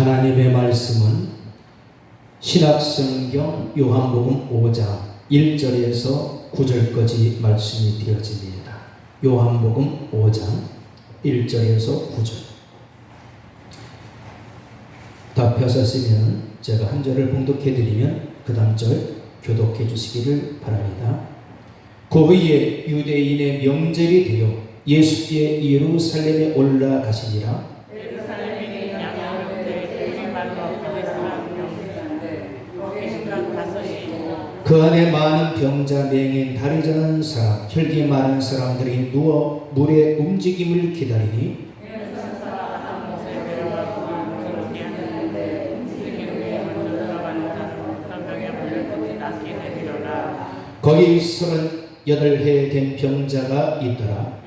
하나님의 말씀은 신약성경 요한복음 5장 1절에서 9절까지 말씀이 되어집니다. 요한복음 5장 1절에서 9절. 다 펴셨으면 제가 한 절을 봉독해 드리면 그 다음 절 교독해 주시기를 바랍니다. 고의에 유대인의 명절이 되어 예수께 예루살렘에 올라가시니라. 그 안에 많은 병자, 맹인, 다리 저는 사람, 혈기 많은 사람들이 누워 물의 움직임을 기다리니 거기 38해 된 병자가 있더라.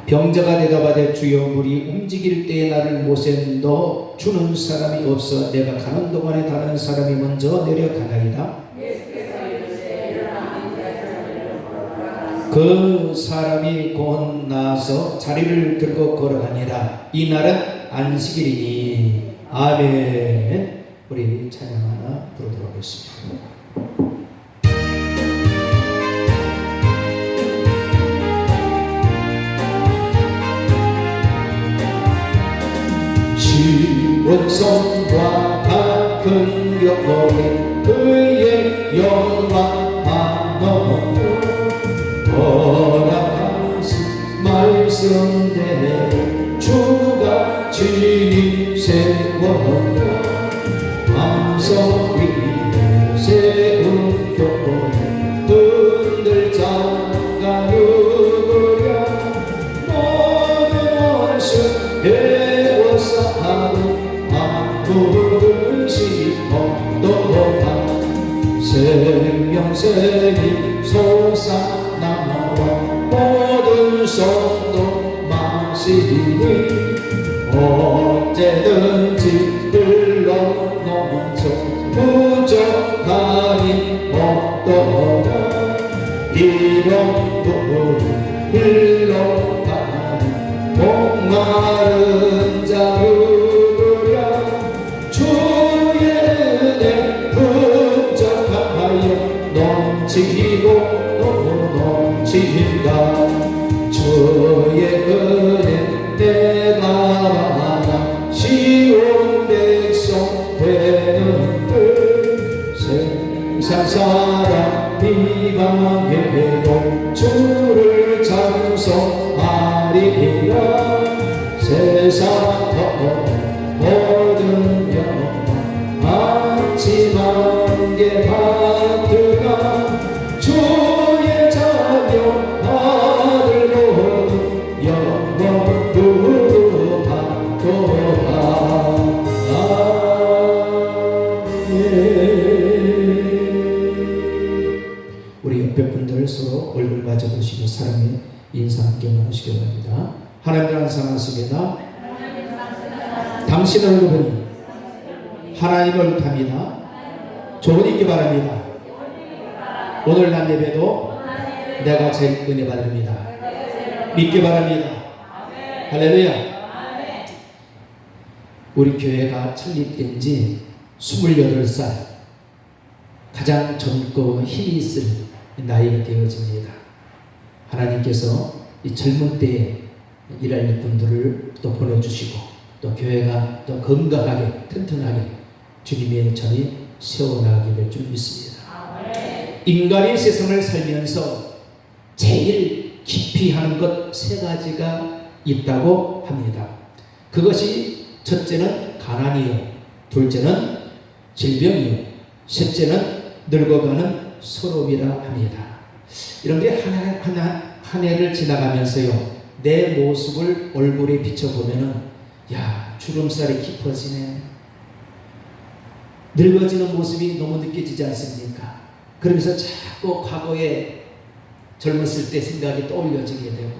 병자가 대답하되 주여 물이 움직일 때에 나를 못에 넣어 주는 사람이 없어 내가 가는 동안에 다른 사람이 먼저 내려가나이다. 그 사람이 곧 나와서 자리를 들고 걸어가니라. 이 날은 안식일이니. 아멘. 우리 찬양 하나 부르도록 하겠습니다. 지원성과 같은 경험이 그의 영광 하노 허락하신 말씀대로 주가 진히 세워 함성 위에 세운 교회 흔들 장가 누구랴 모든 원수 아무를 씹어도다 생명샘이 솟아나와 모든 손도 마시니 언제든지 흘러넘쳐 부족하니 없도다 이런 부분이 흘러가니 목마른 자유 넘치고 넘친다. 주의 은혜 내가 받아 시온 백성 되는 듯 생사사람 비방해도 주를 찬송하리라. 세상 모든 영광 안치만 게 주의 자녀 아들로 영원 부르하도다. 우리 옆에 분들 서로 얼굴 마주 보시고 사랑의 인사 함께 나누시기 바랍니다. 하나님을 사랑하시겠나? 당신 얼굴은 하나님을 탑니다. 좋은 있기 바랍니다. 오늘 난 예배도 내가 제일 은혜 받습니다. 믿기 바랍니다. 할렐루야. 우리 교회가 설립된 지 28살, 가장 젊고 힘이 있을 나이가 되어집니다. 하나님께서 이 젊은 때에 일할 분들을 또 보내주시고 또 교회가 또 건강하게 튼튼하게 주님의 전이 세워나가게 될 줄 믿습니다. 인간이 세상을 살면서 제일 깊이 하는 것 3가지가 있다고 합니다. 그것이 첫째는 가난이요, 둘째는 질병이요, 셋째는 늙어가는 서러움이라 합니다. 이런 게 한 해를 지나가면서요, 내 모습을 얼굴에 비춰보면은 야, 주름살이 깊어지네. 늙어지는 모습이 너무 느껴지지 않습니까? 그러면서 자꾸 과거에 젊었을 때 생각이 떠올려지게 되고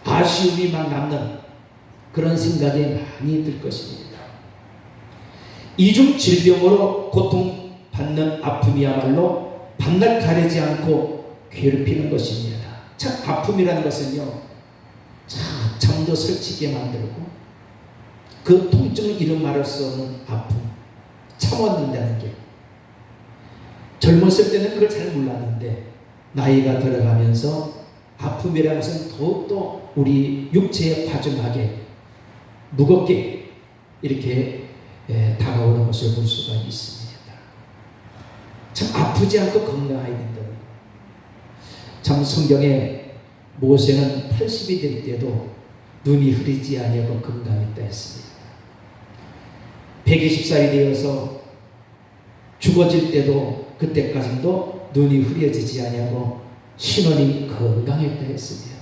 아쉬움이 막 남는 그런 생각이 많이 들 것입니다. 이중 질병으로 고통받는 아픔이야말로 밤낮 가리지 않고 괴롭히는 것입니다. 참 아픔이라는 것은요, 잠도 설치게 만들고 그 통증을 이름 말할 수 없는 아픔, 참았는다는 게, 젊었을 때는 그걸 잘 몰랐는데 나이가 들어가면서 아픔이라는 것은 더욱더 우리 육체에 과중하게 무겁게 이렇게 다가오는 것을 볼 수가 있습니다. 참 아프지 않고 건강해야 된다. 참 성경에 모세는 80이 될 때도 눈이 흐리지 아니하고 건강했다 했습니다. 120살이 되어서 죽어질 때도 그때까지도 눈이 흐려지지 아니하고 신원이 건강했다 했습니다.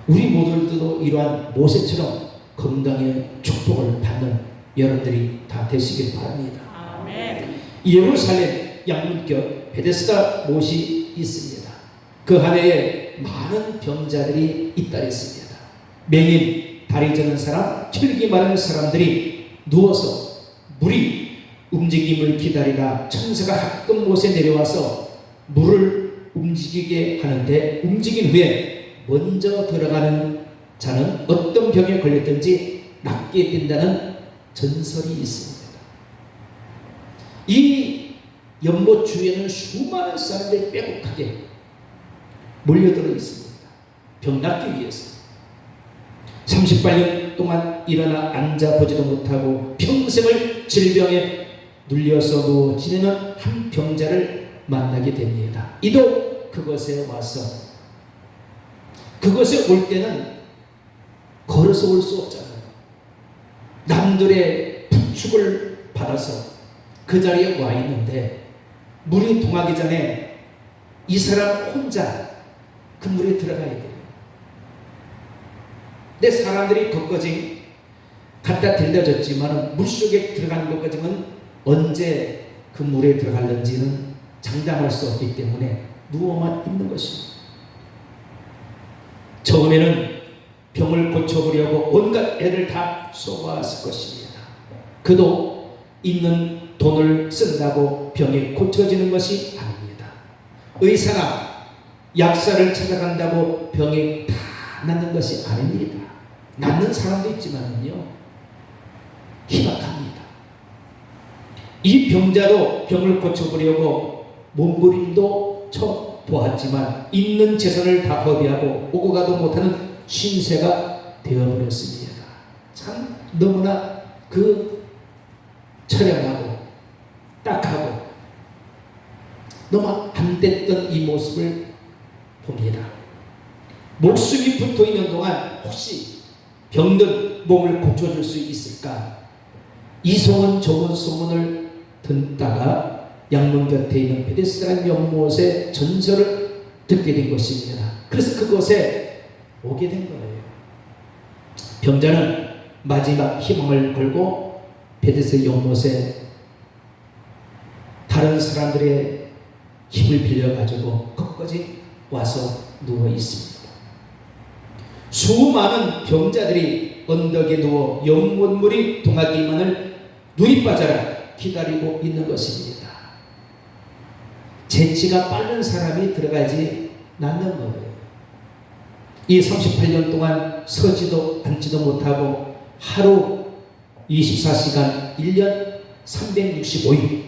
우리 모두들도 이러한 모세처럼 건강의 축복을 받는 여러분들이 다 되시길 바랍니다. 아멘. 예루살렘 양문격 베데스다 못이 있습니다. 그 안에 많은 병자들이 있다랬습니다. 맹인, 다리 저는 사람, 철기 마른 사람들이 누워서 물이 움직임을 기다리다 천사가 가끔 못에 내려와서 물을 움직이게 하는데, 움직인 후에 먼저 들어가는 자는 어떤 병에 걸렸든지 낫게 된다는 전설이 있습니다. 이 연못 주위에는 수많은 사람들이 빼곡하게 몰려들어 있습니다. 병 낫기 위해서 38년 동안 일어나 앉아보지도 못하고 평생을 질병에 눌려서 누워 지내는 한 병자를 만나게 됩니다. 이도 그곳에 와서, 그곳에 올 때는 걸어서 올 수 없잖아요. 남들의 부축을 받아서 그 자리에 와 있는데, 물이 동하기 전에 이 사람 혼자 그 물에 들어가야 돼요. 근데 사람들이 것까지 갖다 들다 줬지만 물속에 들어가는 것까지는 언제 그 물에 들어갈는지는 장담할 수 없기 때문에 누워만 있는 것입니다. 처음에는 병을 고쳐보려고 온갖 애를 다 쏟아왔을 것입니다. 그도 있는 돈을 쓴다고 병이 고쳐지는 것이 아닙니다. 의사나 약사를 찾아간다고 병이 다 낫는 것이 아닙니다. 낫는 사람도 있지만요, 희박합니다. 이 병자도 병을 고쳐보려고 몸부림도 쳐보았지만 있는 재산을 다 허비하고 오고 가도 못하는 신세가 되어버렸습니다. 참 너무나 그 처량하고 딱하고 너무 안 됐던 이 모습을 봅니다. 목숨이 붙어 있는 동안 혹시 병든 몸을 고쳐줄 수 있을까? 이 소문 좋은 소문을 듣다가 양문 곁에 있는 베데스다 연못의 전설을 듣게 된 것입니다. 그래서 그곳에 오게 된 거예요. 병자는 마지막 희망을 걸고 베데스다 연못에 다른 사람들의 힘을 빌려가지고 거기까지 와서 누워 있습니다. 수많은 병자들이 언덕에 누워 연못물이 동하기만을 눈이 빠져라 기다리고 있는 것입니다. 재치가 빠른 사람이 들어가지 않는 거예요. 이 38년 동안 서지도 앉지도 못하고 하루 24시간 1년 365일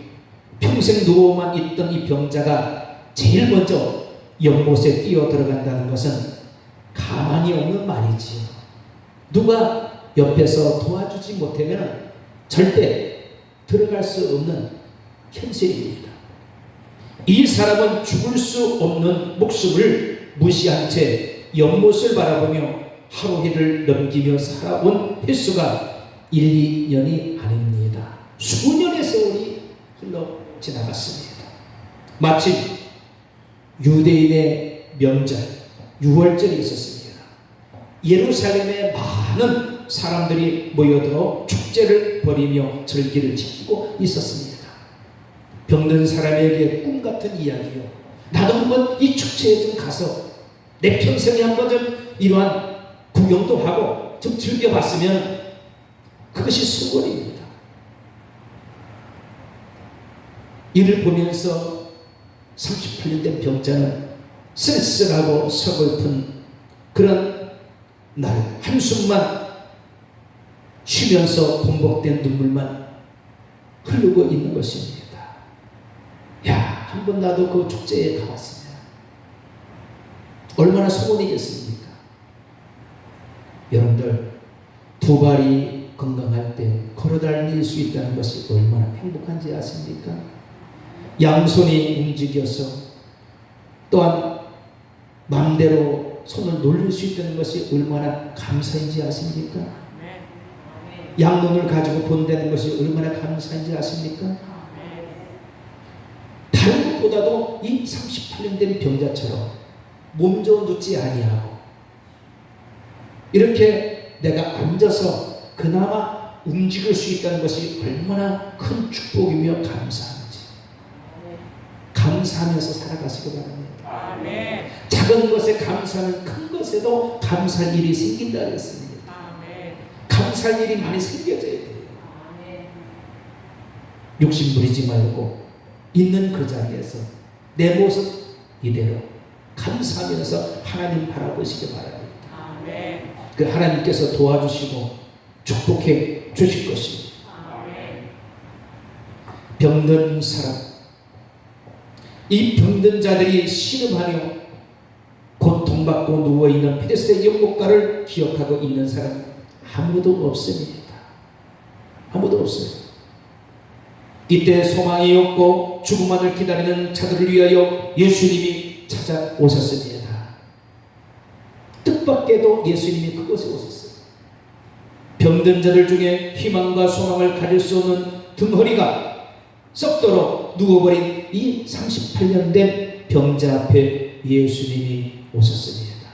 평생 누워만 있던 이 병자가 제일 먼저 연못에 뛰어 들어간다는 것은 가만히 없는 말이지요. 누가 옆에서 도와주지 못하면 절대 들어갈 수 없는 현실입니다. 이 사람은 죽을 수 없는 목숨을 무시한 채 연못을 바라보며 하루해를 넘기며 살아온 횟수가 1, 2년이 아닙니다. 수년의 세월이 흘러 지나갔습니다. 마침 유대인의 명절 유월절이 있었습니다. 예루살렘에 많은 사람들이 모여들어 축제를 벌이며 절기를 지키고 있었습니다. 병든 사람에게 꿈 같은 이야기요. 나도 한번 이 축제에 좀 가서 내 평생에 한번 좀 이러한 구경도 하고 좀 즐겨봤으면 그것이 소원입니다. 이를 보면서 38년 된 병자는 쓸쓸하고 서글픈 그런 날 한숨만 쉬면서 공복된 눈물만 흐르고 있는 것입니다. 야, 한 번 나도 그 축제에 가봤으면 얼마나 소원이겠습니까? 여러분들, 두 발이 건강할 때 걸어다닐 수 있다는 것이 얼마나 행복한지 아십니까? 양손이 움직여서 또한 마음대로 손을 놀릴 수 있다는 것이 얼마나 감사인지 아십니까? 양눈을 가지고 본다는 것이 얼마나 감사인지 아십니까? 다른 것보다도 이 38년 된 병자처럼 몸져 눕지 아니하고 이렇게 내가 앉아서 그나마 움직일 수 있다는 것이 얼마나 큰 축복이며 감사한지 감사하면서 살아가시기 바랍니다. 작은 것에 감사하면 큰 것에도 감사할 일이 생긴다 그랬습니다. 감사할 일이 많이 생겨져야 돼요. 욕심 부리지 말고 있는 그 자리에서 내 모습 이대로 감사하면서 하나님 바라보시기 바랍니다. 그 하나님께서 도와주시고 축복해 주실 것입니다. 병든 사람, 이 병든 자들이 신음하며 고통받고 누워있는 베데스다 연못가를 기억하고 있는 사람 아무도 없습니다. 아무도 없어요. 이때 소망이 없고 죽음만을 기다리는 자들을 위하여 예수님이 찾아오셨습니다. 뜻밖에도 예수님이 그곳에 오셨어요. 병든 자들 중에 희망과 소망을 가질 수 없는 등허리가 썩도록 누워버린 이 38년 된 병자 앞에 예수님이 오셨습니다.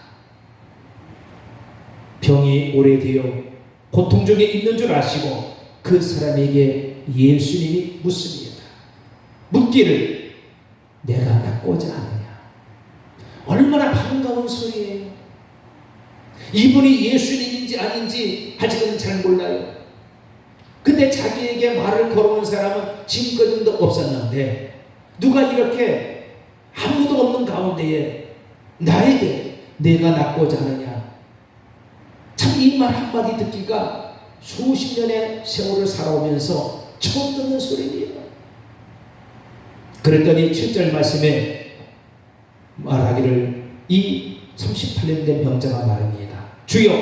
병이 오래되어 고통 중에 있는 줄 아시고 그 사람에게 예수님이 묻습니다. 묻기를 내가 낫고자 하느냐. 얼마나 반가운 소리예요. 이분이 예수님인지 아닌지 아직은 잘 몰라요. 근데 자기에게 말을 걸어온 사람은 지금까지도 없었는데 누가 이렇게 아무도 없는 가운데에 나에게 내가 낫고자 하느냐. 참 이 말 한마디 듣기가 수십 년의 세월을 살아오면서 처음 듣는 소리입니다. 그랬더니 7절 말씀에 말하기를 이 38년 된 병자가 말합니다. 주여,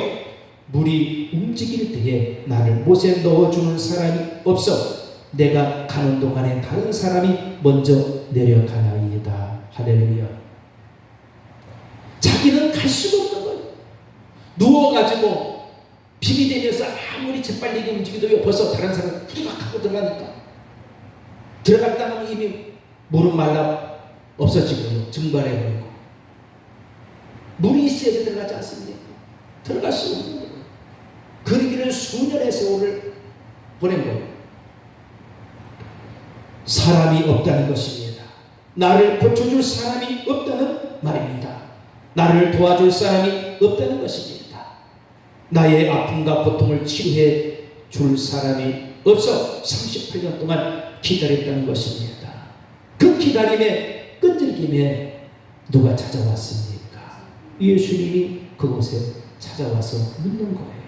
물이 움직일 때에 나를 못에 넣어주는 사람이 없어 내가 가는 동안에 다른 사람이 먼저 내려가나이다. 할렐루야. 자기는 갈 수가 없는 거예요. 누워가지고 비비 되면서 아무리 재빨리게 움직여도 벌써 다른 사람이 후닥하고 들어가니까 들어갔다 하면 이미 물은 말라 없어지고요. 증발해버리고 물이 있어야 들어가지 않습니까? 들어갈 수 없는 거예요. 그러기는 수년의 세월을 보낸 거예요. 사람이 없다는 것입니다. 나를 고쳐줄 사람이 없다는 말입니다. 나를 도와줄 사람이 없다는 것입니다. 나의 아픔과 고통을 치료해 줄 사람이 없어 38년 동안 기다렸다는 것입니다. 그 기다림에 끈질김에 누가 찾아왔습니까? 예수님이 그곳에 찾아와서 묻는 거예요.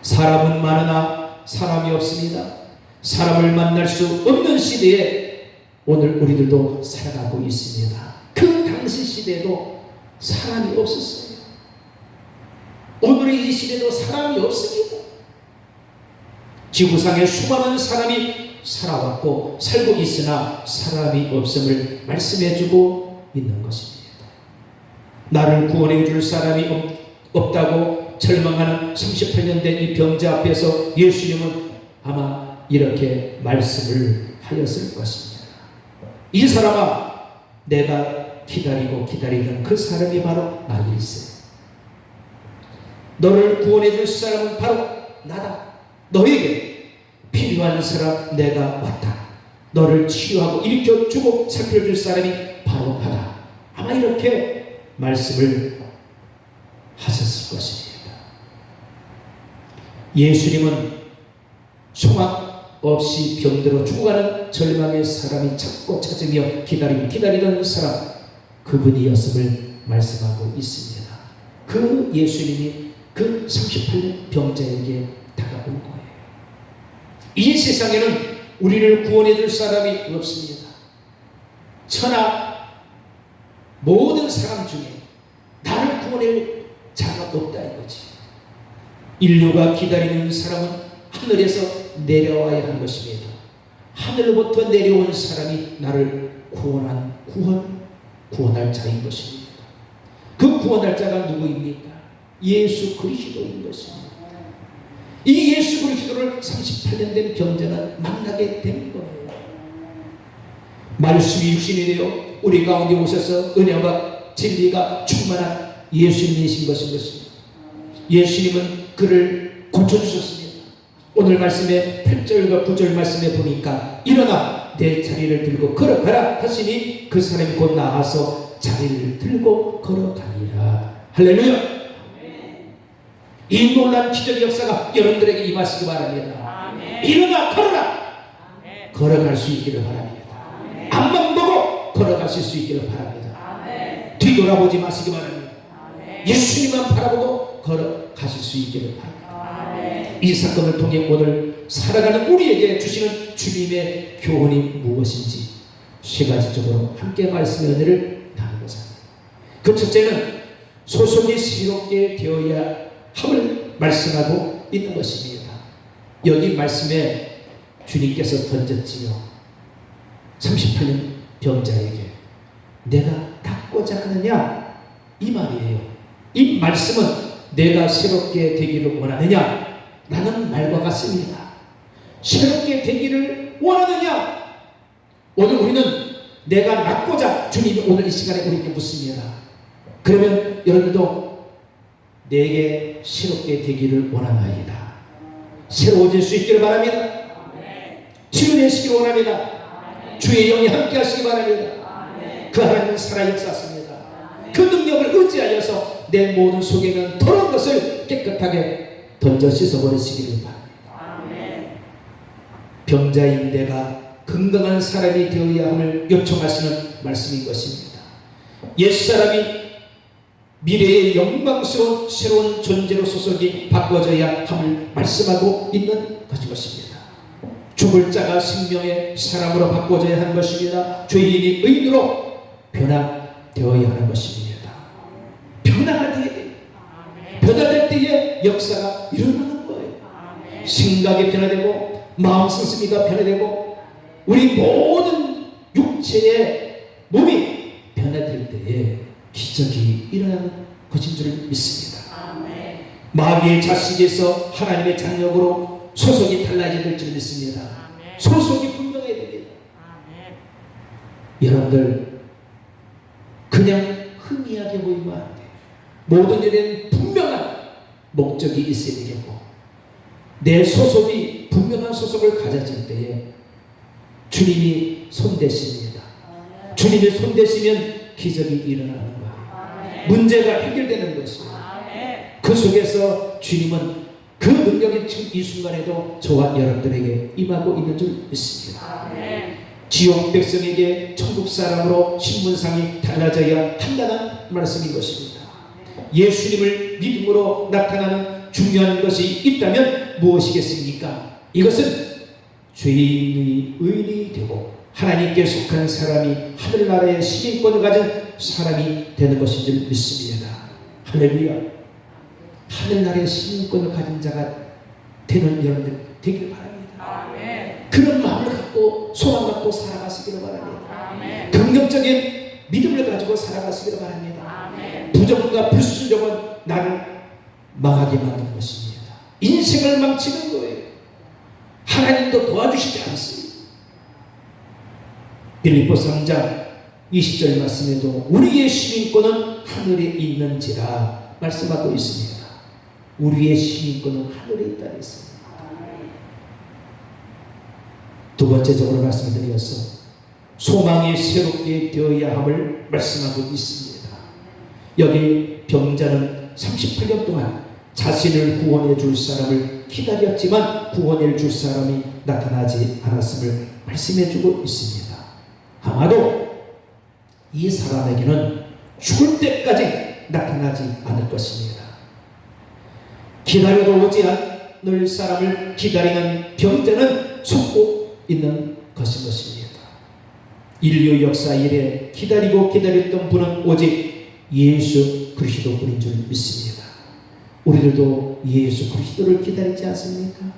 사람은 많으나 사람이 없습니다. 사람을 만날 수 없는 시대에 오늘 우리들도 살아가고 있습니다. 그 당시 시대에도 사람이 없었어요. 오늘의 이 시대도 사람이 없습니다. 지구상에 수많은 사람이 살아왔고 살고 있으나 사람이 없음을 말씀해주고 있는 것입니다. 나를 구원해 줄 사람이 없다고 절망하는 38년 된 이 병자 앞에서 예수님은 아마 이렇게 말씀을 하였을 것입니다. 이 사람아, 내가 기다리고 기다리던 그 사람이 바로 나일세. 너를 구원해 줄 사람은 바로 나다. 너에게 필요한 사람 내가 왔다. 너를 치유하고 일으켜주고 살펴줄 사람이 바로 나다. 아마 이렇게 말씀을 하셨을 것입니다. 예수님은 소망 없이 병들어 죽어가는 절망의 사람이 찾고 찾으며 기다리던 사람, 그분이었음을 말씀하고 있습니다. 그 예수님이 그 38년 병자에게 다가온 거예요. 이 세상에는 우리를 구원해 줄 사람이 없습니다. 천하 모든 사람 중에 나를 구원할 자가 없다 이거지. 인류가 기다리는 사람은 하늘에서 내려와야 한 것입니다. 하늘로부터 내려온 사람이 나를 구원할 자인 것입니다. 그 구원할 자가 누구입니까? 예수 그리스도인 것입니다. 이 예수 그리스도를 38년 된 병자는 만나게 된 거예요. 말씀이 육신이 되어 우리 가운데 오셔서 은혜와 진리가 충만한 예수님이신 것입니다. 예수님은 그를 고쳐주셨습니다. 오늘 말씀의 8절과 9절 말씀에 보니까 일어나 내 자리를 들고 걸어가라 하시니 그 사람이 곧 나와서 자리를 들고 걸어가니라. 할렐루야. 이 놀라운 기적 역사가 여러분들에게 임하시기 바랍니다. 일어나 걸어라. 걸어갈 수 있기를 바랍니다. 앞만 보고 걸어가실 수 있기를 바랍니다. 뒤돌아보지 마시기 바랍니다. 예수님만 바라보고 걸어가실 수 있기를 바랍니다. 이 사건을 통해 오늘 살아가는 우리에게 주시는 주님의 교훈이 무엇인지 세 가지적으로 함께 말씀의 은혜를 나누고자 합니다. 그 첫째는 소속이 새롭게 되어야 함을 말씀하고 있는 것입니다. 여기 말씀에 주님께서 던졌지요. 38년 병자에게 내가 낫고자 하느냐 이 말이에요. 이 말씀은 내가 새롭게 되기를 원하느냐 라는 말과 같습니다. 새롭게 되기를 원하느냐. 오늘 우리는 내가 낫고자 주님이 오늘 이 시간에 우리에게 묻습니다. 그러면 여러분도 내게 새롭게 되기를 원하나이다. 새로워질 수 있기를 바랍니다. 치유되시기를 원합니다. 주의 영이 함께 하시기 바랍니다. 그 하나님은 살아 역사하십니다. 그 능력을 의지하여서 내 모든 속에 있는 더러운 것을 깨끗하게 던져 씻어버리시기를 바랍니다. 병자인 내가 건강한 사람이 되어야 함을 요청하시는 말씀인 것입니다. 옛사람이 미래의 영광스러운 새로운 존재로 소속이 바꿔져야 함을 말씀하고 있는 것입니다. 죽을 자가 생명의 사람으로 바꿔져야 하는 것입니다. 죄인이 의인으로 변화되어야 하는 것입니다. 변화될 때에 역사가 일어나는 거예요. 생각이 변화되고 마음 성심이가 변화되고 우리 모든 육체의 몸이 변화될 때에 기적이 일어나는 것인 줄 믿습니다. 마귀의 자식에서 하나님의 장력으로 소속이 달라져야 될 줄 믿습니다. 소속이 분명해야 됩니다. 여러분들 그냥 흔히하게 보이면 안 돼요. 모든 일에는 분명한 목적이 있어야 되겠고 내 소속이 분명한 소속을 가져질 때에 주님이 손대십니다. 주님이 손대시면 기적이 일어나는 거예요. 문제가 해결되는 것이에요. 그 속에서 주님은 그 능력이 지금 이 순간에도 저와 여러분들에게 임하고 있는 줄 믿습니다. 지옥 백성에게 천국 사람으로 신분상이 달라져야 한다는 말씀인 것입니다. 예수님을 믿음으로 나타나는 중요한 것이 있다면 무엇이겠습니까? 이것은 죄인의 의인이 되고 하나님께 속한 사람이 하늘나라의 시민권을 가진 사람이 되는 것인 줄 믿습니다. 할렐루야. 하늘나라의 시민권을 가진 자가 되는 여러분들 되길 바랍니다. 그런 마음을 갖고 소망 갖고 살아가시기를 바랍니다. 긍정적인 믿음을 가지고 살아가시기를 바랍니다. 부정과 불순종은 나를 망하게 만드는 것입니다. 인생을 망치는 거예요. 하나님도 도와주시지 않습니다. 빌립보서 3장 20절 말씀에도 우리의 시민권은 하늘에 있는지라 말씀하고 있습니다. 우리의 시민권은 하늘에 있다 했습니다. 두 번째적으로 말씀드려서 소망이 새롭게 되어야 함을 말씀하고 있습니다. 여기 병자는 38년 동안 자신을 구원해 줄 사람을 기다렸지만 구원해 줄 사람이 나타나지 않았음을 말씀해 주고 있습니다. 아마도 이 사람에게는 죽을 때까지 나타나지 않을 것입니다. 기다려도 오지 않을 사람을 기다리는 병자는 속고 있는 것입니다. 인류 역사 이래 기다리고 기다렸던 분은 오직 예수 그리스도뿐인 줄 믿습니다. 우리들도 예수 그리스도를 기다리지 않습니까?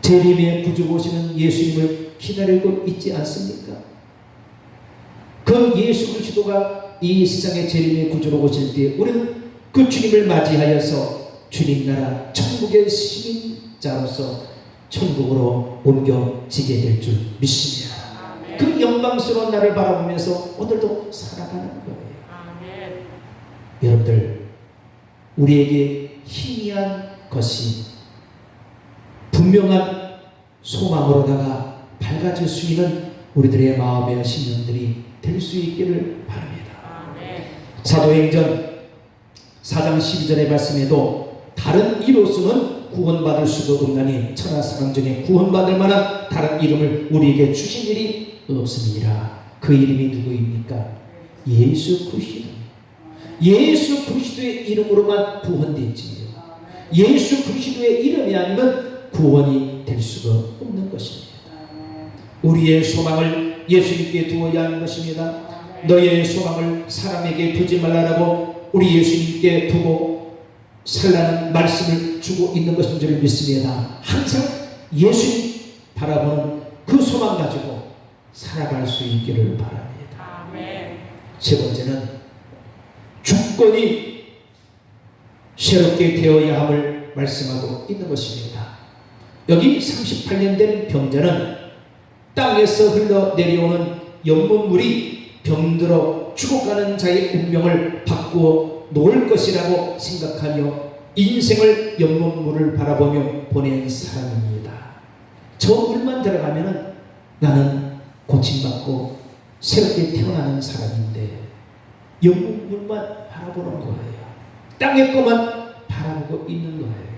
재림의 구주 오시는 예수님을 기다리고 있지 않습니까? 그 예수 그리스도가 이 세상의 재림의 구주로 오실 때 우리는 그 주님을 맞이하여서 주님 나라 천국의 시민자로서 천국으로 옮겨지게 될 줄 믿습니다. 아멘. 그 영광스러운 날을 바라보면서 오늘도 살아가는 거예요. 아멘. 여러분들, 우리에게 희미한 것이 분명한 소망으로다가 밝아질 수 있는 우리들의 마음의 신령들이 될 수 있기를 바랍니다. 아멘. 사도행전 4장 12절의 말씀에도 다른 이로서는 구원받을 수도 없나니 천하 사람 중에 구원받을 만한 다른 이름을 우리에게 주신 일이 없습니다. 그 이름이 누구입니까? 예수 그리스도. 예수 그리스도의 이름으로만 구원되지요. 예수 그리스도의 이름이 아니면 구원이 될 수가 없는 것입니다. 우리의 소망을 예수님께 두어야 하는 것입니다. 너의 소망을 사람에게 두지 말라라고 우리 예수님께 두고 살라는 말씀을 주고 있는 것인 줄 믿습니다. 항상 예수님 바라보는 그 소망 가지고 살아갈 수 있기를 바랍니다. 아멘. 세 번째는 주권이 새롭게 되어야 함을 말씀하고 있는 것입니다. 여기 38년 된 병자는 땅에서 흘러내려오는 연못물이 병들어 죽어가는 자의 운명을 바꾸어 놓을 것이라고 생각하며 인생을 연못물을 바라보며 보낸 사람입니다. 저 물만 들어가면 나는 고침받고 새롭게 태어나는 사람인데 연못물만 바라보는 거예요. 땅의 것만 바라보고 있는 거예요.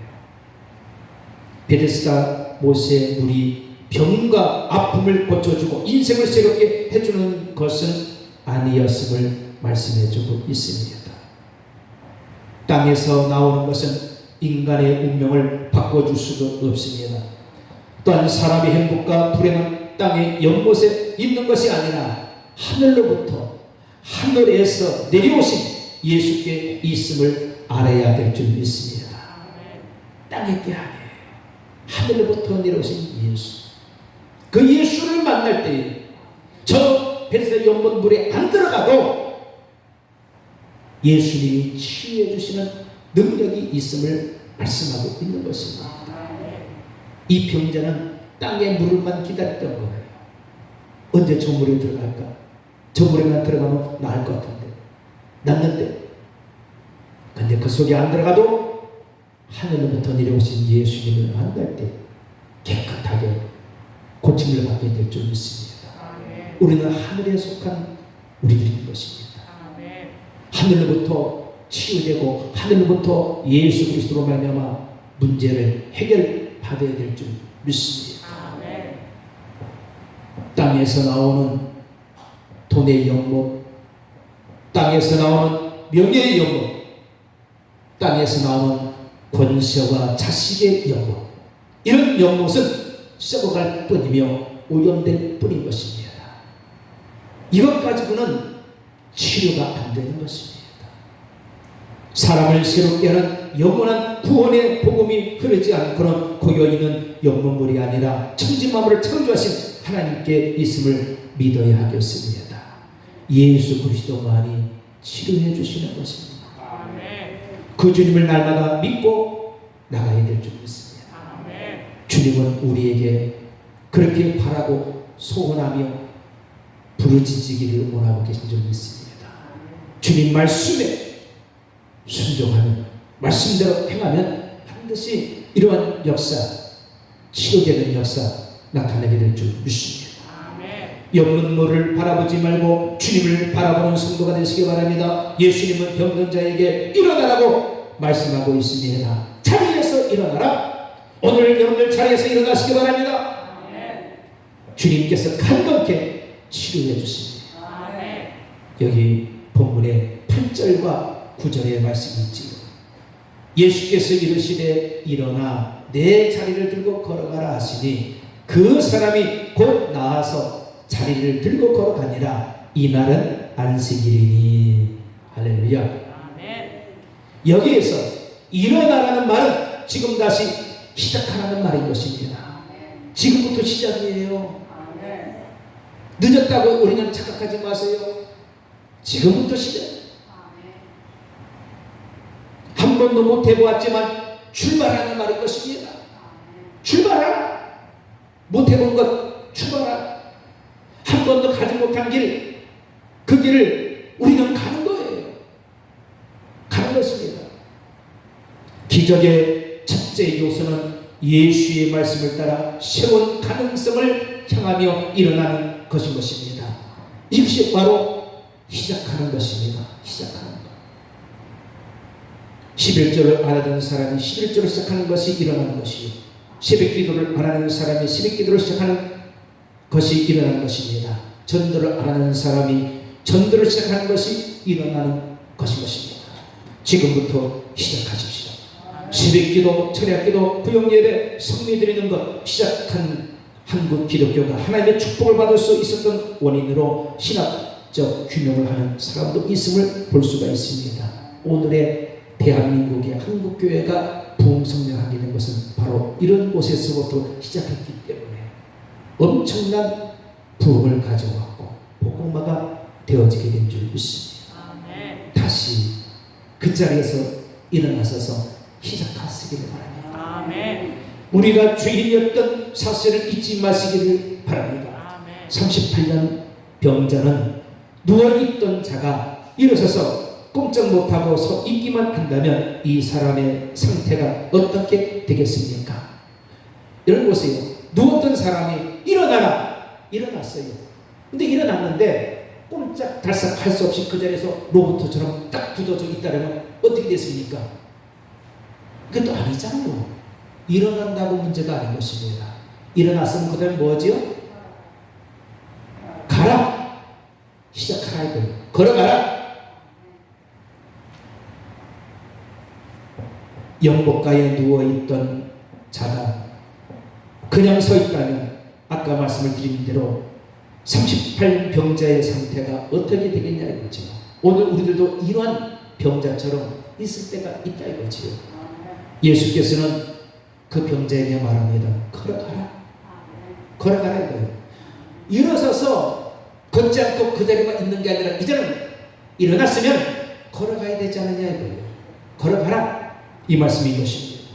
베데스다 못의 물이 병과 아픔을 고쳐주고 인생을 새롭게 해주는 것은 아니었음을 말씀해주고 있습니다. 땅에서 나오는 것은 인간의 운명을 바꿔줄 수도 없습니다. 또한 사람의 행복과 불행은 땅의 연못에 있는 것이 아니라 하늘로부터 하늘에서 내려오신 예수께 있음을 알아야 될 줄 믿습니다. 땅의 게 아니에요. 하늘로부터 내려오신 예수. 그 예수를 만날 때 저 베데스다 연못물에 안 들어가도 예수님이 치유해 주시는 능력이 있음을 말씀하고 있는 것입니다. 이 병자는 땅의 물만 기다렸던 거예요. 언제 저 물에 들어갈까? 저 물에만 들어가면 나을 것 같은데 낫는데, 근데 그 속에 안 들어가도 하늘로부터 내려오신 예수님을 만날 때 깨끗하게 고침을 받게 될 줄 믿습니다. 아멘. 우리는 하늘에 속한 우리들인 것입니다. 아멘. 하늘로부터 치유되고 하늘로부터 예수 그리스도로 말미암아 문제를 해결받아야 될 줄 믿습니다. 아멘. 땅에서 나오는 돈의 연못, 땅에서 나오는 명예의 연못, 땅에서 나오는 권세와 자식의 연못, 이런 연못은 썩어갈 뿐이며 오염될 뿐인 것입니다. 이것 가지고는 치료가 안 되는 것입니다. 사람을 새롭게 하는 영원한 구원의 복음이 흐르지 않고는 고여있는 연못물이 아니라 천지만물을 창조하신 하나님께 있음을 믿어야 하겠습니다. 예수 그리스도만이 치료해 주시는 것입니다. 그 주님을 날마다 믿고 나가야 될 줄 믿습니다. 주님은 우리에게 그렇게 바라고 소원하며 부르짖기를 원하고 계신 줄 믿습니다. 주님 말씀에 순종하면, 말씀대로 행하면 반드시 이러한 역사, 치료되는 역사 나타나게 될 줄 믿습니다. 연못물을 바라보지 말고 주님을 바라보는 성도가 되시기 바랍니다. 예수님은 병든 자에게 일어나라고 말씀하고 있습니다. 자리에서 일어나라. 오늘 여러분들 자리에서 일어나시기 바랍니다. 아멘. 주님께서 간곡하게 치료해 주십니다. 아멘. 여기 본문의 8절과 9절의 말씀이 있지요. 예수께서 이르시되 일어나 내 자리를 들고 걸어가라 하시니 그 사람이 곧 나와서 자리를 들고 걸어가니라. 이날은 안식일이니. 할렐루야. 아멘. 여기에서 일어나라는 말은 지금 다시 시작하라는 말인 것입니다. 지금부터 시작이에요. 늦었다고 우리는 착각하지 마세요. 지금부터 시작. 한 번도 못 해보았지만 출발하는 말인 것입니다. 출발하라. 못 해본 것 출발하라. 한 번도 가지 못한 길, 그 길을 우리는 가는 거예요. 가는 것입니다. 기적의 첫째 요소는 예수의 말씀을 따라 새로운 가능성을 향하며 일어나는 것인 것입니다. 이것이 바로 시작하는 것입니다. 시작하는 것. 11절을 안 하던 사람이 11절을 시작하는 것이 일어나는 것이요, 새벽 기도를 안 하는 사람이 새벽 기도를 시작하는 것이 일어나는 것입니다. 전도를 안 하는 사람이 전도를 시작하는 것이 일어나는 것인 것입니다. 지금부터 시작하십시오. 새벽 기도, 철야 기도, 구역 예배, 성례 드리는 것 시작한 한국 기독교가 하나님의 축복을 받을 수 있었던 원인으로 신학적 규명을 하는 사람도 있음을 볼 수가 있습니다. 오늘의 대한민국의 한국교회가 부흥성장하게 된 것은 바로 이런 곳에서부터 시작했기 때문에 엄청난 부흥을 가져왔고 복음화가 되어지게 된 줄 믿습니다. 다시 그 자리에서 일어나셔서 시작하시기를 바랍니다. 아멘. 우리가 죄인이었던 사실을 잊지 마시기를 바랍니다. 38년 병자는 누워있던 자가 일어서서 꼼짝 못하고 서 있기만 한다면 이 사람의 상태가 어떻게 되겠습니까? 여러분 보세요. 누웠던 사람이 일어나라. 일어났어요. 근데 일어났는데 꼼짝달싹 할 수 없이 그 자리에서 로봇처럼 딱 굳어져 있다면 어떻게 됐습니까? 그것도 아니잖아요. 일어난다고 문제가 아닌 것입니다. 일어났으면 그 다음에 뭐지요? 가라. 시작하라 이거예요. 걸어가라. 영복가에 누워있던 자가 그냥 서 있다면 아까 말씀을 드린 대로 38년 병자의 상태가 어떻게 되겠냐 이거죠. 오늘 우리들도 이러한 병자처럼 있을 때가 있다 이거지요. 예수께서는 그 병자에게 말합니다. 걸어가라. 걸어가라 이거예요. 일어서서 걷지 않고 그 자리만 있는 게 아니라 이제는 일어났으면 걸어가야 되지 않느냐 이거예요. 걸어가라. 이 말씀인 것입니다.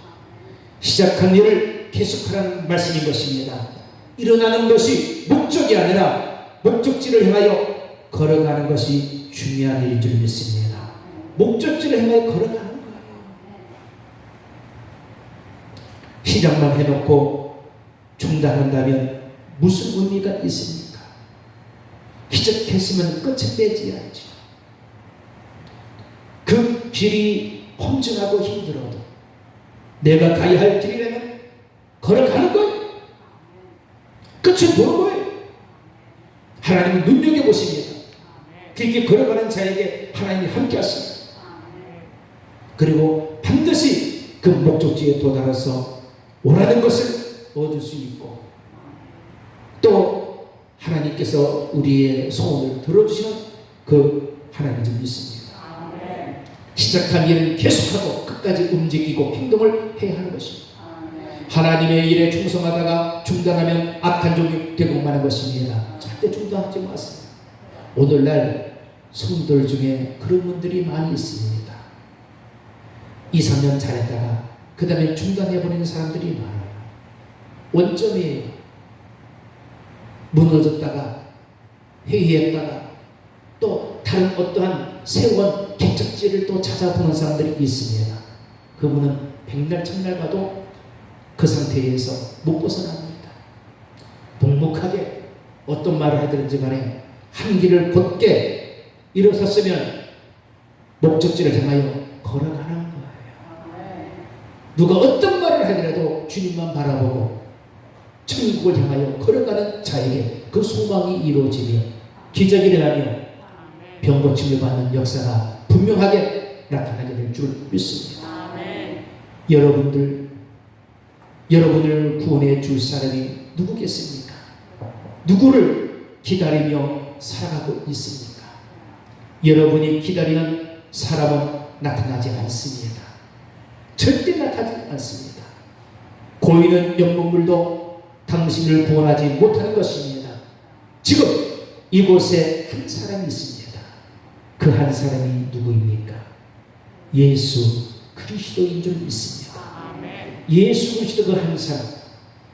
시작한 일을 계속하라는 말씀인 것입니다. 일어나는 것이 목적이 아니라 목적지를 향하여 걸어가는 것이 중요한 일인 줄 믿습니다. 목적지를 향하여 걸어가는 거예요. 시작만 해놓고 중단한다면 무슨 의미가 있습니까? 시작했으면 끝을 빼지 않죠. 그 길이 험준하고 힘들어도 내가 가야 할 길이라면 걸어가는 거예요. 끝을 보는 거예요. 하나님은 눈여겨보십니다. 그렇게 걸어가는 자에게 하나님이 함께 하십니다. 그리고 반드시 그 목적지에 도달해서 원하는 것을 얻을 수 있고 또 하나님께서 우리의 소원을 들어주시는 그 하나님을 믿습니다. 시작한 일은 계속하고 끝까지 움직이고 행동을 해야 하는 것입니다. 하나님의 일에 충성하다가 중단하면 악한 종이 되고 마는 것입니다. 절대 중단하지 마세요. 오늘날 성도들 중에 그런 분들이 많이 있습니다. 2, 3년 잘했다가 그 다음에 중단해버리는 사람들이 많아요. 원점이 무너졌다가 회의했다가 또 다른 어떠한 세원 개척지를 또 찾아보는 사람들이 있습니다. 그분은 백날 천날 가도 그 상태에서 못 벗어납니다. 묵묵하게 어떤 말을 하든지 간에 한 길을 곧게 일어섰으면 목적지를 향하여 걸어가는 거예요. 누가 어떤 말을 하더라도 주님만 바라보고 천국을 향하여 걸어가는 자에게 그 소망이 이루어지며 기적이 일어나며 병 고침을 받는 역사가 분명하게 나타나게 될 줄 믿습니다. 여러분을 구원해 줄 사람이 누구겠습니까? 누구를 기다리며 살아가고 있습니까? 여러분이 기다리는 사람은 나타나지 않습니다. 절대 나타나지 않습니다. 고인은 영문물도 당신을 구원하지 못하는 것입니다. 지금 이곳에 한 사람이 있습니다. 그 한 사람이 누구입니까? 예수 그리스도인 줄 믿습니다. 예수 그리스도 그 한 사람,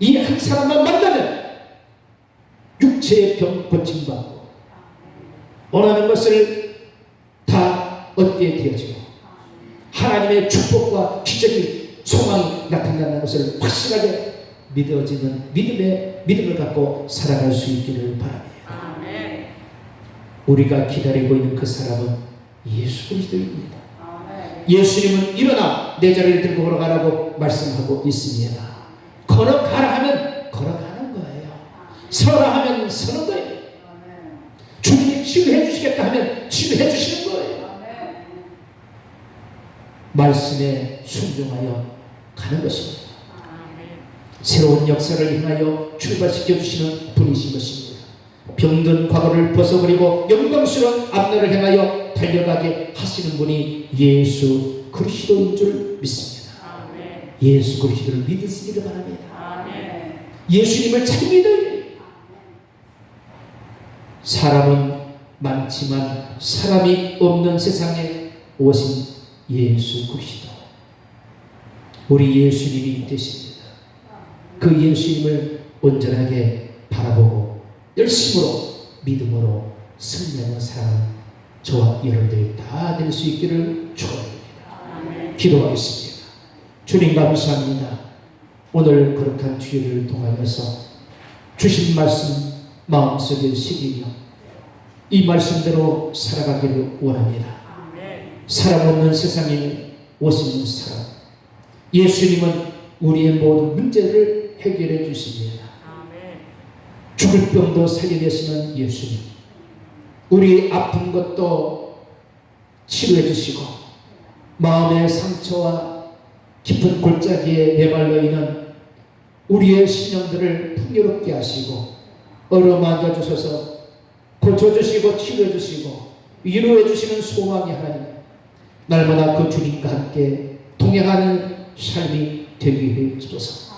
이 한 사람만 만나면 육체의 병 고침받고 원하는 것을 다 얻게 되어지고 하나님의 축복과 기적이 소망이 나타나는 것을 확실하게 믿어지는 믿음을 갖고 살아갈 수 있기를 바랍니다. 우리가 기다리고 있는 그 사람은 예수 그리스도입니다. 예수님은 일어나 내 자리를 들고 걸어가라고 말씀하고 있습니다. 걸어가라 하면 걸어가는 거예요. 서라 하면 서는 거예요. 주님이 치유해 주시겠다 하면 치유해 주시는 거예요. 말씀에 순종하여 가는 것입니다. 새로운 역사를 향하여 출발시켜 주시는 분이신 것입니다. 병든 과거를 벗어버리고 영광스러운 앞날을 향하여 달려가게 하시는 분이 예수 그리스도인 줄 믿습니다. 예수 그리스도를 믿으시기를 바랍니다. 예수님을 잘 믿어요. 사람은 많지만 사람이 없는 세상에 오신 예수 그리스도, 우리 예수님이 되십니다. 그 예수님을 온전하게 바라보고 열심으로 믿음으로 승리하는 사람 저와 여러분들이 다 될 수 있기를 축원합니다. 기도하겠습니다. 주님 감사합니다. 오늘 거룩한 주일을 통하여서 주신 말씀 마음속에 새기며 이 말씀대로 살아가기를 원합니다. 사람 없는 세상에 오시는 사람, 예수님은 우리의 모든 문제를 해결해 주십니다. 죽을 병도 살려내시는 예수님, 우리 아픈 것도 치료해 주시고 마음의 상처와 깊은 골짜기에 메말라 있는 우리의 신령들을 풍요롭게 하시고 어루만져 주셔서 고쳐주시고 치료해 주시고 위로해 주시는 소망의 하나님, 날마다 그 주님과 함께 동행하는 삶이 되게 해 주소서.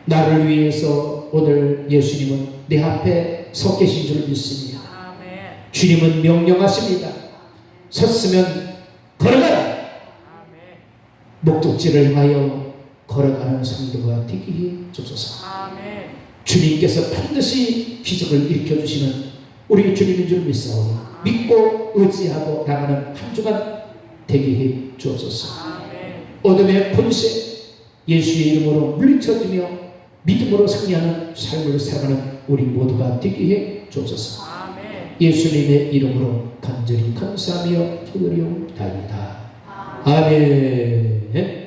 나를 위해서 오늘 예수님은 내 앞에 서 계신 줄 믿습니다. 주님은 명령하십니다. 섰으면 걸어가라. 목적지를 향하여 걸어가는 성도가 되게 해 주소서. 주님께서 반드시 기적을 일으켜주시는 우리 주님인 줄 믿사오니 믿고 의지하고 나가는 한 주간 되게 해 주옵소서. 어둠의 권세 예수의 이름으로 물리쳐주며 믿음으로 승리하는 삶을 살아가는 우리 모두가 되게 해 주옵소서. 예수님의 이름으로 간절히 감사하며 기도리옵나이다. 아멘.